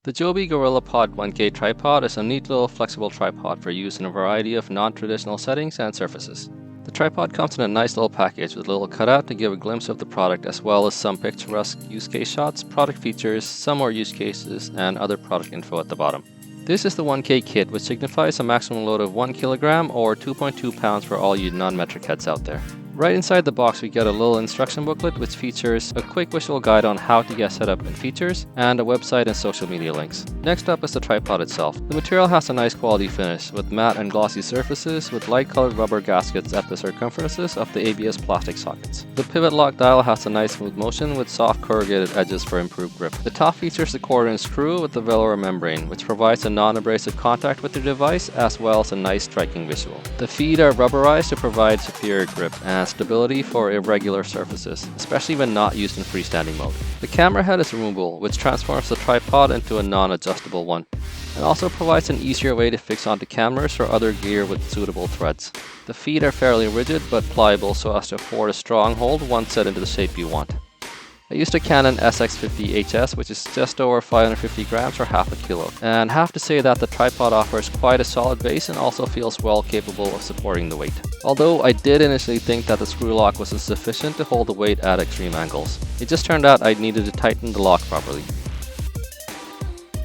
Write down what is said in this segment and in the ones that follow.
The Joby GorillaPod 1K tripod is a neat little flexible tripod for use in a variety of non-traditional settings and surfaces. The tripod comes in a nice little package with a little cutout to give a glimpse of the product, as well as some picturesque use case shots, product features, some more use cases, and other product info at the bottom. This is the 1K kit, which signifies a maximum load of 1 kilogram or 2.2 pounds for all you non-metric heads out there. Right inside the box we get a little instruction booklet which features a quick visual guide on how to get set up and features, and a website and social media links. Next up is the tripod itself. The material has a nice quality finish with matte and glossy surfaces with light colored rubber gaskets at the circumferences of the ABS plastic sockets. The pivot lock dial has a nice smooth motion with soft corrugated edges for improved grip. The top features the cord and screw with the velour membrane, which provides a non-abrasive contact with your device as well as a nice striking visual. The feet are rubberized to provide superior grip and stability for irregular surfaces, especially when not used in freestanding mode. The camera head is removable, which transforms the tripod into a non-adjustable one, and also provides an easier way to fix onto cameras or other gear with suitable threads. The feet are fairly rigid but pliable so as to afford a strong hold once set into the shape you want. I used a Canon SX50HS, which is just over 550 grams or half a kilo, and have to say that the tripod offers quite a solid base and also feels well capable of supporting the weight. Although I did initially think that the screw lock was sufficient to hold the weight at extreme angles. It just turned out I needed to tighten the lock properly.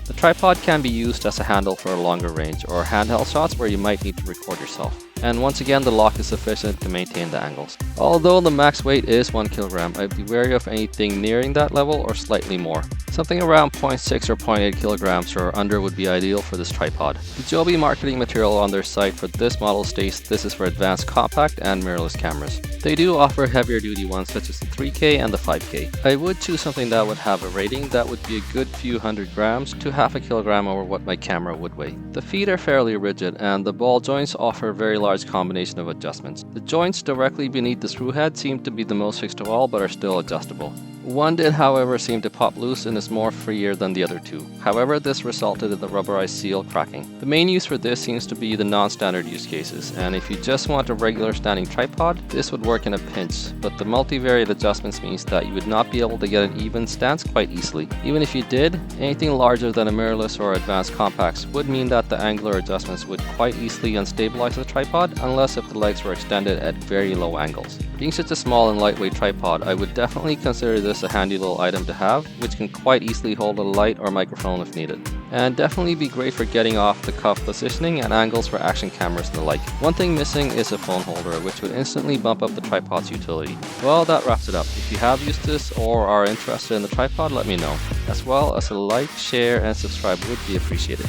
The tripod can be used as a handle for a longer range or handheld shots where you might need to record yourself. And once again, the lock is sufficient to maintain the angles. Although the max weight is 1 kilogram, I'd be wary of anything nearing that level or slightly more. Something around 0.6 or 0.8 kilograms or under would be ideal for this tripod. The Joby marketing material on their site for this model states this is for advanced compact and mirrorless cameras. They do offer heavier duty ones such as the 3K and the 5K. I would choose something that would have a rating that would be a good few hundred grams to half a kilogram over what my camera would weigh. The feet are fairly rigid and the ball joints offer a very large combination of adjustments. The joints directly beneath the screw head seem to be the most fixed of all but are still adjustable. One did, however, seem to pop loose and is more freer than the other two. However, this resulted in the rubberized seal cracking. The main use for this seems to be the non-standard use cases, and if you just want a regular standing tripod, this would work in a pinch, but the multivariate adjustments means that you would not be able to get an even stance quite easily. Even if you did, anything larger than a mirrorless or advanced compacts would mean that the angular adjustments would quite easily unstabilize the tripod unless if the legs were extended at very low angles. Being such a small and lightweight tripod, I would definitely consider this a handy little item to have, which can quite easily hold a light or microphone if needed. And definitely be great for getting off the cuff positioning and angles for action cameras and the like. One thing missing is a phone holder, which would instantly bump up the tripod's utility. Well, that wraps it up. If you have used this or are interested in the tripod, let me know. As well as a like, share, and subscribe would be appreciated.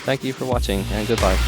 Thank you for watching, and goodbye.